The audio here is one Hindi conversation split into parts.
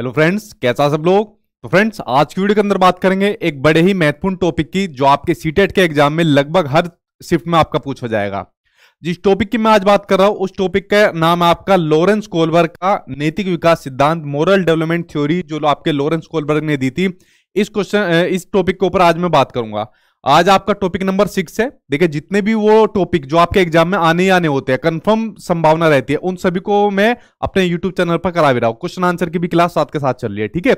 हेलो फ्रेंड्स, कैसा सब लोग। तो फ्रेंड्स, आज की वीडियो के अंदर बात करेंगे एक बड़े ही महत्वपूर्ण टॉपिक की, जो आपके सीटेट के एग्जाम में लगभग हर शिफ्ट में आपका पूछा जाएगा। जिस टॉपिक की मैं आज बात कर रहा हूं उस टॉपिक का नाम है आपका लॉरेंस कोलबर्ग का नैतिक विकास सिद्धांत, मोरल डेवलपमेंट थ्योरी, जो आपके लॉरेंस कोलबर्ग ने दी थी। इस टॉपिक के ऊपर आज मैं बात करूंगा। आज आपका टॉपिक नंबर 6 है। देखिए, जितने भी वो टॉपिक जो आपके एग्जाम में आने ही आने होते हैं, कंफर्म संभावना रहती है, उन सभी को मैं अपने यूट्यूब चैनल पर करा भी रहा हूं। क्वेश्चन आंसर की भी क्लास साथ के साथ चल रही है, ठीक है।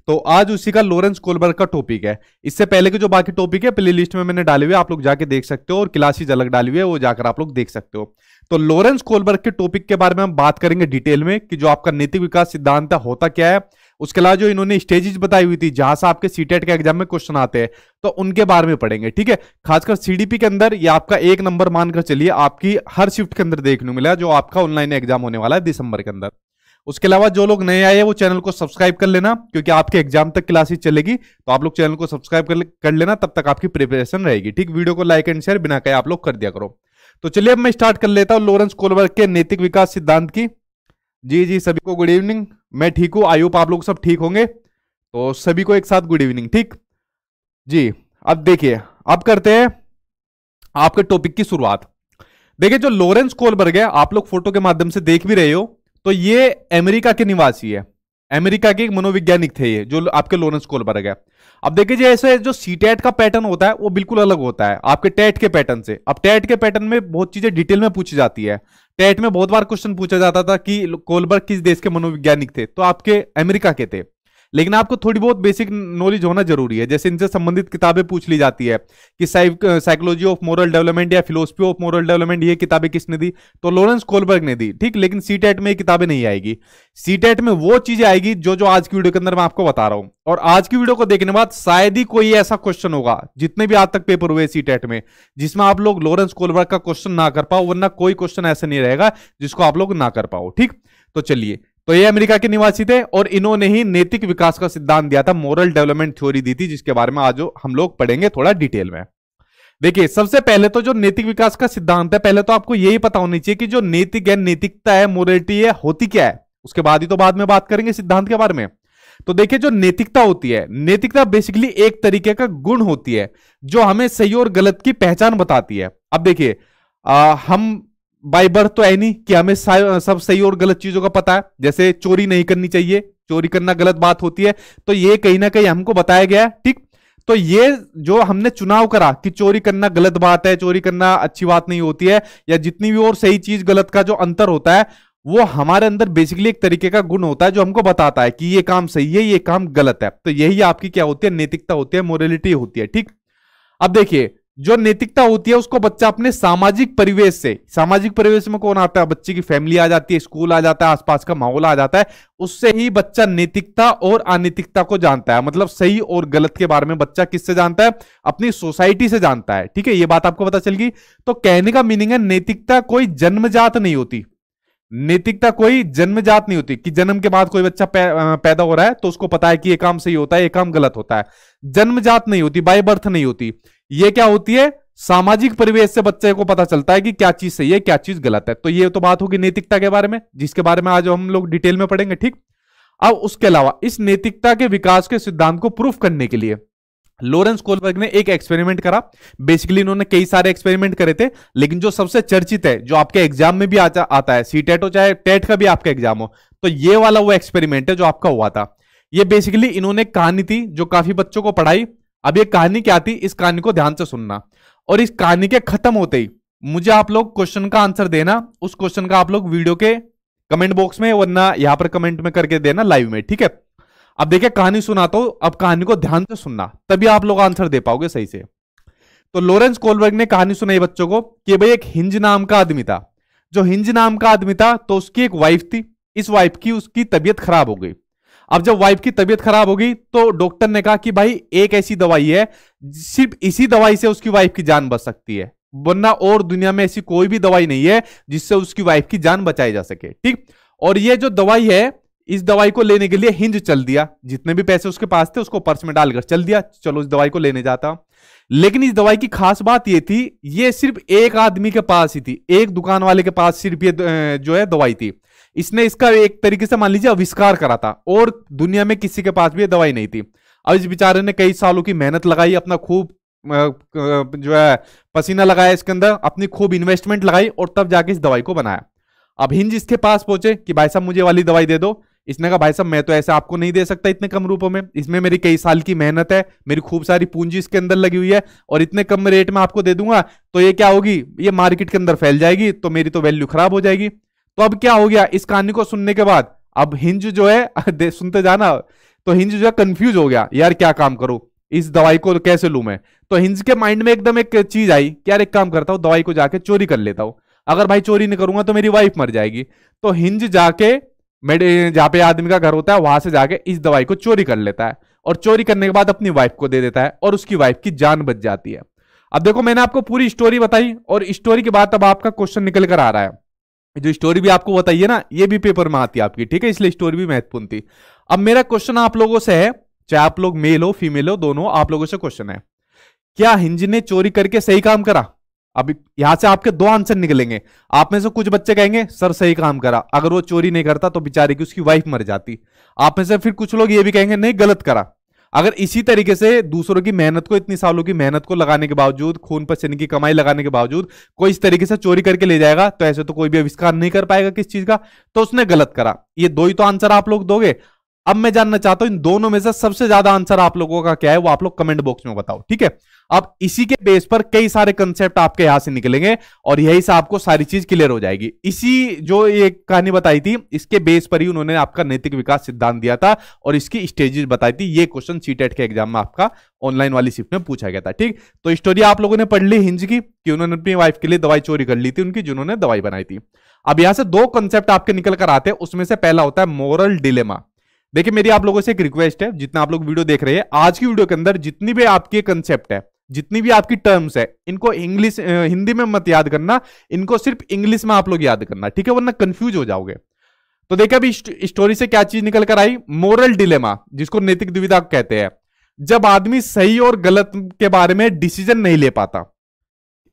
तो आज उसी का लॉरेंस कोलबर्ग का टॉपिक है। इससे पहले के जो बाकी टॉपिक है प्ले लिस्ट में मैंने डाले हुए, आप लोग जाके देख सकते हो, और क्लासेस अलग डाली हुई है, वो जाकर आप लोग देख सकते हो। तो लॉरेंस कोलबर्ग के टॉपिक के बारे में हम बात करेंगे डिटेल में, कि जो आपका नैतिक विकास सिद्धांत होता क्या है। उसके अलावा जो इन्होंने स्टेजेस बताई हुई थी जहां से आपके सीटेट के एग्जाम में क्वेश्चन आते हैं, तो उनके बारे में पढ़ेंगे, ठीक है। खासकर सीडीपी के अंदर ये आपका 1 नंबर मानकर चलिए, आपकी हर शिफ्ट के अंदर देखने को मिला, जो आपका ऑनलाइन एग्जाम होने वाला है दिसंबर के अंदर। उसके अलावा जो लोग नए आए हैं वो चैनल को सब्सक्राइब कर लेना, क्योंकि आपके एग्जाम तक क्लासेस चलेगी, तो आप लोग चैनल को सब्सक्राइब कर लेना, तब तक आपकी प्रिपरेशन रहेगी, ठीक। वीडियो को लाइक एंड शेयर बिना कहे आप लोग कर दिया करो। तो चलिए अब मैं स्टार्ट कर लेता हूं लॉरेंस कोलबर्ग के नैतिक विकास सिद्धांत की। जी सभी को गुड इवनिंग। मैं ठीक हूं, आई होप आप लोग सब ठीक होंगे। तो सभी को एक साथ गुड इवनिंग, ठीक जी। अब देखिए, अब करते हैं आपके टॉपिक की शुरुआत। देखिए, जो लॉरेंस कोलबर्ग है, आप लोग फोटो के माध्यम से देख भी रहे हो, तो ये अमेरिका के निवासी है। अमेरिका के एक मनोवैज्ञानिक थे ये, जो आपके लॉरेंस कोलबर्ग है। अब देखिए, जैसे जो सीटेट का पैटर्न होता है वो बिल्कुल अलग होता है आपके टेट के पैटर्न से। अब टेट के पैटर्न में बहुत चीजें डिटेल में पूछी जाती है। टेट में बहुत बार क्वेश्चन पूछा जाता था कि कोलबर्ग किस देश के मनोवैज्ञानिक थे, तो आपके अमेरिका के थे। लेकिन आपको थोड़ी बहुत बेसिक नॉलेज होना जरूरी है। जैसे इनसे संबंधित किताबें पूछ ली जाती है कि साइकोलॉजी ऑफ मोरल डेवलपमेंट या फिलोसफी ऑफ मोरल डेवलपमेंट, ये किताबें किसने दी, तो लॉरेंस कोलबर्ग ने दी, ठीक। लेकिन सीटेट में ये किताबें नहीं आएगी। सीटेट में वो चीजें आएगी जो आज की वीडियो के अंदर मैं आपको बता रहा हूं। और आज की वीडियो को देखने के बाद शायद ही कोई ऐसा क्वेश्चन होगा, जितने भी आज तक पेपर हुए सीटेट में, जिसमें आप लोग लॉरेंस कोलबर्ग का क्वेश्चन ना कर पाओ, वरना कोई क्वेश्चन ऐसा नहीं रहेगा जिसको आप लोग ना कर पाओ, ठीक। तो चलिए, तो ये अमेरिका के निवासी थे और इन्होंने ही नैतिक विकास का सिद्धांत दिया था, मोरल डेवलपमेंट थ्योरी दी थी, जिसके बारे में आज हम लोग पढ़ेंगे थोड़ा डिटेल में। देखिए, सबसे पहले तो जो नैतिक विकास का सिद्धांत है, पहले तो आपको यही पता होनी चाहिए कि जो नैतिक है, नैतिकता है, मोरलिटी है, होती क्या है। उसके बाद ही तो बाद में बात करेंगे सिद्धांत के बारे में। तो देखिए, जो नैतिकता होती है, नैतिकता बेसिकली एक तरीके का गुण होती है जो हमें सही और गलत की पहचान बताती है। अब देखिए, हम बाय बर्थ तो है नहीं कि हमें सब सही और गलत चीजों का पता है। जैसे चोरी नहीं करनी चाहिए, चोरी करना गलत बात होती है, तो ये कहीं ना कहीं हमको बताया गया है, ठीक। तो ये जो हमने चुनाव करा कि चोरी करना गलत बात है, चोरी करना अच्छी बात नहीं होती है, या जितनी भी और सही चीज गलत का जो अंतर होता है, वो हमारे अंदर बेसिकली एक तरीके का गुण होता है जो हमको बताता है कि ये काम सही है, ये काम गलत है। तो यही आपकी क्या होती है, नैतिकता होती है, मोरलिटी होती है, ठीक। अब देखिए, जो नैतिकता होती है उसको बच्चा अपने सामाजिक परिवेश से, सामाजिक परिवेश में कौन आता है, बच्चे की फैमिली आ जाती है, स्कूल आ जाता है, आसपास का माहौल आ जाता है, उससे ही बच्चा नैतिकता और अनैतिकता को जानता है। मतलब सही और गलत के बारे में बच्चा किससे जानता है, अपनी सोसाइटी से जानता है, ठीक है। ये बात आपको पता चल गई। तो कहने का मीनिंग है, नैतिकता कोई जन्मजात नहीं होती। नैतिकता कोई जन्मजात नहीं होती कि जन्म के बाद कोई बच्चा पैदा हो रहा है तो उसको पता है कि ये काम सही होता है, ये काम गलत होता है। जन्मजात नहीं होती, बाय बर्थ नहीं होती। ये क्या होती है, सामाजिक परिवेश से बच्चे को पता चलता है कि क्या चीज सही है, क्या चीज गलत है। तो ये तो बात होगी नैतिकता के बारे में, जिसके बारे में आज हम लोग डिटेल में पढ़ेंगे, ठीक। अब उसके अलावा इस नैतिकता के विकास के सिद्धांत को प्रूफ करने के लिए लॉरेंस कोलबर्ग ने एक एक्सपेरिमेंट करा। बेसिकली इन्होंने कई सारे एक्सपेरिमेंट करे थे, लेकिन जो सबसे चर्चित है, जो आपके एग्जाम में भी आता है, सीटेट हो चाहे टेट का भी आपका एग्जाम हो, तो ये वाला वो एक्सपेरिमेंट है जो आपका हुआ था। ये बेसिकली इन्होंने कहानी थी जो काफी बच्चों को पढ़ाई। अब ये कहानी क्या थी, इस कहानी को ध्यान से सुनना, और इस कहानी के खत्म होते ही मुझे आप लोग क्वेश्चन का आंसर देना। उस क्वेश्चन का आप लोग वीडियो के कमेंट बॉक्स में, वरना यहां पर कमेंट में करके देना लाइव में, ठीक है। अब देखिए, कहानी सुनाता हूं, अब कहानी को ध्यान से सुनना, तभी आप लोग आंसर दे पाओगे सही से। तो लॉरेंस कोलबर्ग ने कहानी सुनाई बच्चों को कि भाई एक हिंज नाम का आदमी था। जो हिंज नाम का आदमी था, तो उसकी एक वाइफ थी। इस वाइफ की उसकी तबीयत खराब हो गई। अब जब वाइफ की तबीयत खराब हो गई तो डॉक्टर ने कहा कि भाई एक ऐसी दवाई है, सिर्फ इसी दवाई से उसकी वाइफ की जान बच सकती है, वरना और दुनिया में ऐसी कोई भी दवाई नहीं है जिससे उसकी वाइफ की जान बचाई जा सके, ठीक। और ये जो दवाई है, इस दवाई को लेने के लिए हिंज चल दिया। जितने भी पैसे उसके पास थे उसको पर्स में डालकर चल दिया, चलो इस दवाई को लेने जाता। लेकिन इस दवाई की खास बात ये थी, ये सिर्फ एक आदमी के पास ही थी, एक दुकान वाले के पास सिर्फ ये जो है दवाई थी। इसने इसका एक तरीके से मान लीजिए आविष्कार करा था, और दुनिया में किसी के पास भी ये दवाई नहीं थी। अब इस बेचारे ने कई सालों की मेहनत लगाई, अपना खूब जो है पसीना लगाया इसके अंदर, अपनी खूब इन्वेस्टमेंट लगाई, और तब जाके इस दवाई को बनाया। अब हिंज इसके पास पहुंचे कि भाई साहब मुझे वाली दवाई दे दो। इसने कहा भाई साहब मैं तो ऐसे आपको नहीं दे सकता इतने कम रुपयों में, इसमें मेरी कई साल की मेहनत है, मेरी खूब सारी पूंजी इसके अंदर लगी हुई है, और इतने कम रेट में आपको दे दूंगा तो ये क्या होगी, ये मार्केट के अंदर फैल जाएगी, तो मेरी तो वैल्यू खराब हो जाएगी। तो अब क्या हो गया, इस कहानी को सुनने के बाद अब हिंज जो है सुनते जाना, तो हिंज जो है कंफ्यूज हो गया, यार क्या काम करूं, इस दवाई को कैसे लूं मैं। तो हिंज के माइंड में एकदम एक चीज आई कि यार एक काम करता हूं, दवाई को जाके चोरी कर लेता हूं, अगर भाई चोरी नहीं करूंगा तो मेरी वाइफ मर जाएगी। तो हिंज जाके जहां पे आदमी का घर होता है वहां से जाके इस दवाई को चोरी कर लेता है, और चोरी करने के बाद अपनी वाइफ को दे देता है, और उसकी वाइफ की जान बच जाती है। अब देखो मैंने आपको पूरी स्टोरी बताई, और स्टोरी के बाद अब आपका क्वेश्चन निकल कर आ रहा है। जो स्टोरी भी आपको बताई है ना, ये भी पेपर में आती है आपकी, ठीक है, इसलिए स्टोरी भी महत्वपूर्ण थी। अब मेरा क्वेश्चन आप लोगों से है, चाहे आप लोग मेल हो फीमेल हो दोनों, आप लोगों से क्वेश्चन है, क्या हिंज ने चोरी करके सही काम करा? अब यहां से आपके दो आंसर निकलेंगे। आप में से कुछ बच्चे कहेंगे सर सही काम करा, अगर वो चोरी नहीं करता तो बेचारे की उसकी वाइफ मर जाती। आप में से फिर कुछ लोग ये भी कहेंगे नहीं गलत करा। अगर इसी तरीके से दूसरों की मेहनत को, इतनी सालों की मेहनत को लगाने के बावजूद, खून पसीने की कमाई लगाने के बावजूद कोई इस तरीके से चोरी करके ले जाएगा, तो ऐसे तो कोई भी आविष्कार नहीं कर पाएगा किस चीज का, तो उसने गलत करा। ये दो ही तो आंसर आप लोग दोगे। अब मैं जानना चाहता हूं इन दोनों में से सबसे ज्यादा आंसर आप लोगों का क्या है, वो आप लोग कमेंट बॉक्स में बताओ, ठीक है। अब इसी के बेस पर कई सारे कंसेप्ट आपके यहां से निकलेंगे, और यही से आपको सारी चीज क्लियर हो जाएगी। इसी जो ये कहानी बताई थी, इसके बेस पर ही उन्होंने आपका नैतिक विकास सिद्धांत दिया था, और इसकी स्टेजेस बताई थी। ये क्वेश्चन सीटेट के एग्जाम में आपका ऑनलाइन वाली शिफ्ट में पूछा गया था, ठीक। तो स्टोरी आप लोगों ने पढ़ ली हिंज की, कि उन्होंने अपनी वाइफ के लिए दवाई चोरी कर ली थी उनकी, जिन्होंने दवाई बनाई थी। अब यहां से दो कंसेप्ट आपके निकल कर आते हैं, उसमें से पहला होता है मोरल डिलेमा। देखिए मेरी आप लोगों से एक रिक्वेस्ट है, जितना आप लोग वीडियो देख रहे हैं, आज की वीडियो के अंदर जितनी भी आपकी कंसेप्ट है, जितनी भी आपकी टर्म्स है, इनको इंग्लिश हिंदी में मत याद करना, इनको सिर्फ इंग्लिश में आप लोग याद करना, ठीक है, वरना कंफ्यूज हो जाओगे। तो देखिए अभी स्टोरी से क्या चीज निकल कर आई, मोरल डिलेमा, जिसको नैतिक दुविधा कहते हैं। जब आदमी सही और गलत के बारे में डिसीजन नहीं ले पाता,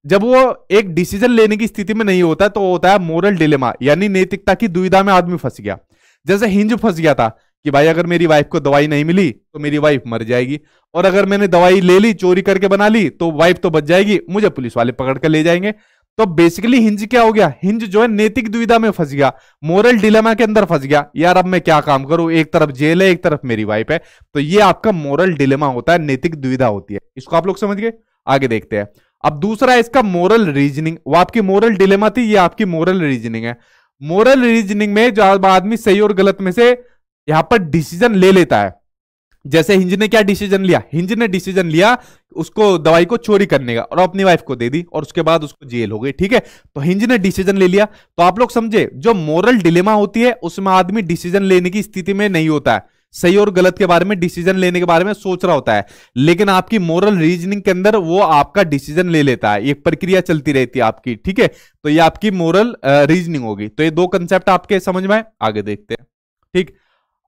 जब वो एक डिसीजन लेने की स्थिति में नहीं होता, तो होता है मोरल डिलेमा, यानी नैतिकता की दुविधा में आदमी फंस गया। जैसे हिंज फंस गया था कि भाई अगर मेरी वाइफ को दवाई नहीं मिली तो मेरी वाइफ मर जाएगी, और अगर मैंने दवाई ले ली, चोरी करके बना ली, तो वाइफ तो बच जाएगी, मुझे पुलिस वाले पकड़ कर ले जाएंगे। तो बेसिकली हिंज क्या हो गया, हिंज जो है नैतिक दुविधा में फंस गया, मोरल डिलेमा के अंदर फंस गया। यार अब मैं क्या काम करूं, एक तरफ जेल है, एक तरफ मेरी वाइफ है। तो ये आपका मोरल डिलेमा होता है, नैतिक दुविधा होती है। इसको आप लोग समझ गए, आगे देखते हैं। अब दूसरा है इसका मोरल रीजनिंग। वो आपकी मोरल डिलेमा थी, ये आपकी मोरल रीजनिंग है। मोरल रीजनिंग में जो आदमी सही और गलत में से यहां पर डिसीजन ले लेता है। जैसे हिंज ने क्या डिसीजन लिया, हिंज ने डिसीजन लिया उसको दवाई को चोरी करने का, और अपनी वाइफ को दे दी, और उसके बाद उसको जेल हो गई, ठीक है। तो हिंज ने डिसीजन ले लिया। तो आप लोग समझे, जो मोरल डिलेमा होती है उसमें आदमी डिसीजन लेने की स्थिति में नहीं होता है, सही और गलत के बारे में, डिसीजन लेने के बारे में सोच रहा होता है। लेकिन आपकी मोरल रीजनिंग के अंदर वो आपका डिसीजन ले लेता है, एक प्रक्रिया चलती रहती है आपकी, ठीक है। तो ये आपकी मोरल रीजनिंग होगी। तो ये दो कंसेप्ट आपके समझ में आए, आगे देखते हैं, ठीक।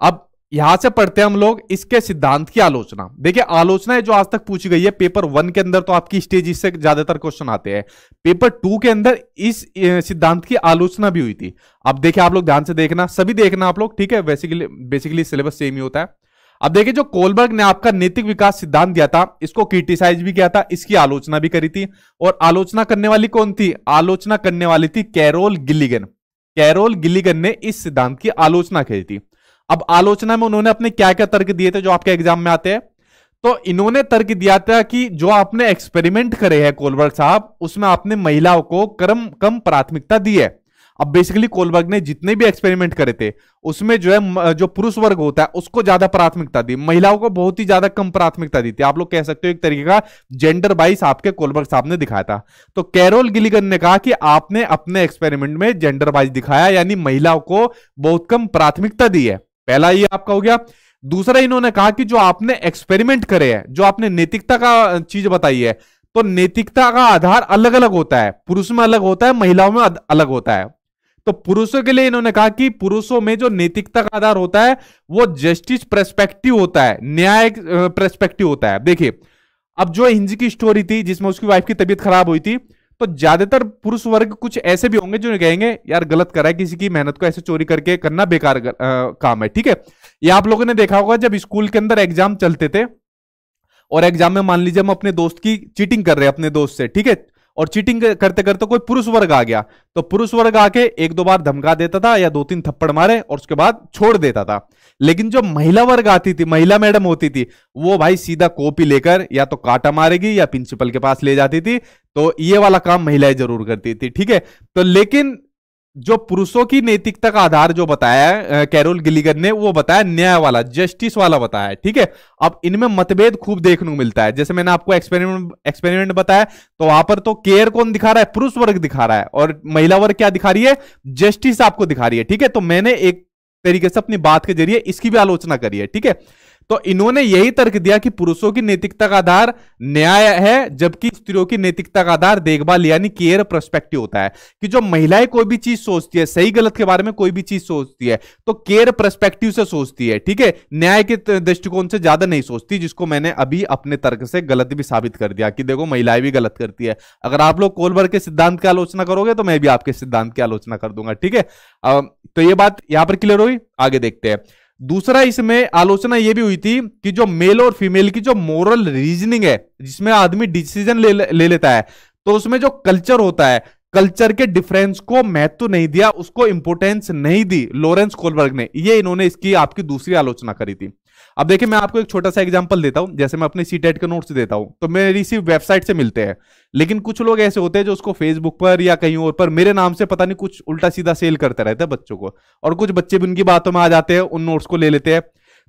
अब यहां से पढ़ते हैं हम लोग इसके सिद्धांत की आलोचना। देखिए आलोचना जो आज तक पूछी गई है पेपर 1 के अंदर, तो आपकी स्टेज से ज्यादातर क्वेश्चन आते हैं। पेपर 2 के अंदर इस सिद्धांत की आलोचना भी हुई थी। अब देखिए आप लोग ध्यान से देखना, सभी देखना आप लोग, ठीक है। बेसिकली सिलेबस सेम ही होता है। अब देखिए जो कोलबर्ग ने आपका नैतिक विकास सिद्धांत दिया था, इसको क्रिटिसाइज भी किया था, इसकी आलोचना भी करी थी। और आलोचना करने वाली कौन थी, आलोचना करने वाली थी कैरोल गिलिगन। कैरोल गिलिगन ने इस सिद्धांत की आलोचना की थी। अब आलोचना में उन्होंने अपने क्या क्या तर्क दिए थे जो आपके एग्जाम में आते हैं। तो इन्होंने तर्क दिया था कि जो आपने एक्सपेरिमेंट करे हैं कोलबर्ग साहब, उसमें आपने महिलाओं को कम प्राथमिकता दी है। अब बेसिकली कोलबर्ग ने जितने भी एक्सपेरिमेंट करे थे उसमें जो है जो पुरुष वर्ग होता है उसको ज्यादा प्राथमिकता दी, महिलाओं को बहुत ही ज्यादा कम प्राथमिकता दी थी। आप लोग कह सकते हो एक तरीके का जेंडर बाइस आपके कोलबर्ग साहब ने दिखाया था। तो कैरोल गिलिगन ने कहा कि आपने अपने एक्सपेरिमेंट में जेंडर बाइस दिखाया, यानी महिलाओं को बहुत कम प्राथमिकता दी है। पहला ये आपका हो गया। दूसरा इन्होंने कहा कि जो आपने एक्सपेरिमेंट करे हैं, जो आपने नैतिकता का चीज बताई है, तो नैतिकता का आधार अलग अलग होता है, पुरुष में अलग होता है, महिलाओं में अलग होता है। तो पुरुषों के लिए इन्होंने कहा कि पुरुषों में जो नैतिकता का आधार होता है वो जस्टिस पर्सपेक्टिव होता है, न्याय पर्सपेक्टिव होता है। देखिए अब जो हिंज की स्टोरी थी जिसमें उसकी वाइफ की तबीयत खराब हुई थी, तो ज्यादातर पुरुष वर्ग कुछ ऐसे भी होंगे जो कहेंगे यार गलत करा है, किसी की मेहनत को ऐसे चोरी करके करना बेकार काम है। ठीक है, ये आप लोगों ने देखा होगा जब स्कूल के अंदर एग्जाम चलते थे और एग्जाम में मान लीजिए हम अपने दोस्त की चीटिंग कर रहे हैं अपने दोस्त से, ठीक है, और चीटिंग करते करते कोई पुरुष वर्ग आ गया, तो पुरुष वर्ग आके एक दो बार धमका देता था या दो तीन थप्पड़ मारे और उसके बाद छोड़ देता था। लेकिन जो महिला वर्ग आती थी, महिला मैडम होती थी, वो भाई सीधा कॉपी लेकर या तो काटा मारेगी या प्रिंसिपल के पास ले जाती थी। तो ये वाला काम महिलाएं जरूर करती थी। ठीक है, तो लेकिन जो पुरुषों की नैतिकता का आधार जो बताया कैरोल गिलिगन ने, वो बताया न्याय वाला, जस्टिस वाला बताया। ठीक है, अब इनमें मतभेद खूब देखने को मिलता है। जैसे मैंने आपको एक्सपेरिमेंट बताया, तो वहां पर तो केयर कौन दिखा रहा है, पुरुष वर्ग दिखा रहा है, और महिला वर्ग क्या दिखा रही है, जस्टिस आपको दिखा रही है। ठीक है, तो मैंने एक तरीके से अपनी बात के जरिए इसकी भी आलोचना करी है। ठीक है, तो इन्होंने यही तर्क दिया कि पुरुषों की नैतिकता का आधार न्याय है, जबकि स्त्रियों की नैतिकता का आधार देखभाल यानी केयर पर्सपेक्टिव होता है। कि जो महिलाएं कोई भी चीज सोचती है, सही गलत के बारे में कोई भी चीज सोचती है, तो केयर पर्सपेक्टिव से सोचती है। ठीक है, न्याय के दृष्टिकोण से ज्यादा नहीं सोचती, जिसको मैंने अभी अपने तर्क से गलत भी साबित कर दिया कि देखो महिलाएं भी गलत करती है। अगर आप लोग कोलबर्ग के सिद्धांत की आलोचना करोगे तो मैं भी आपके सिद्धांत की आलोचना कर दूंगा। ठीक है, तो ये बात यहां पर क्लियर हुई। आगे देखते हैं। दूसरा इसमें आलोचना यह भी हुई थी कि जो मेल और फीमेल की जो मोरल रीजनिंग है, जिसमें आदमी डिसीजन ले लेता है, तो उसमें जो कल्चर होता है, कल्चर के डिफरेंस को महत्व नहीं दिया, उसको इंपोर्टेंस नहीं दी लॉरेंस कोलबर्ग ने। ये इन्होंने इसकी आपकी दूसरी आलोचना करी थी। अब देखिए, मैं आपको एक छोटा सा एग्जांपल देता हूं। जैसे मैं अपने सीटेट के नोट्स देता हूं, तो मेरी इसी वेबसाइट से मिलते हैं, लेकिन कुछ लोग ऐसे होते हैं जो उसको फेसबुक पर या कहीं और पर मेरे नाम से पता नहीं कुछ उल्टा सीधा सेल करते रहते हैं बच्चों को, और कुछ बच्चे भी उनकी बातों में आ जाते हैं, उन नोट्स को ले लेते हैं।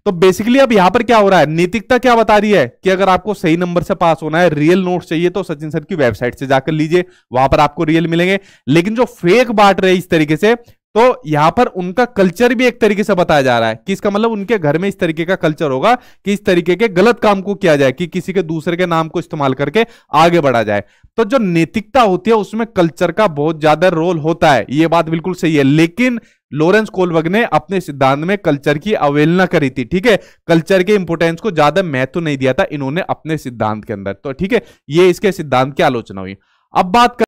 तो बेसिकली अब यहां पर क्या हो रहा है, नैतिकता क्या बता रही है कि अगर आपको सही नंबर से पास होना है, रियल नोट्स चाहिए, तो सचिन सर की वेबसाइट से जाकर लीजिए, वहां पर आपको रियल मिलेंगे। लेकिन जो फेक बांट रहे इस तरीके से, तो यहां पर उनका कल्चर भी एक तरीके से बताया जा रहा है कि इसका मतलब उनके घर में इस तरीके का कल्चर होगा कि इस तरीके के गलत काम को किया जाए, कि किसी के दूसरे के नाम को इस्तेमाल करके आगे बढ़ा जाए। तो जो नैतिकता होती है उसमें कल्चर का बहुत ज्यादा रोल होता है, ये बात बिल्कुल सही है। लेकिन लॉरेंस कोलबर्ग ने अपने सिद्धांत में कल्चर की अवहेलना करी थी। ठीक है, कल्चर के इंपोर्टेंस को ज्यादा महत्व नहीं दिया था इन्होंने अपने सिद्धांत के अंदर। तो ठीक है, ये इसके सिद्धांत की आलोचना हुई। अब बात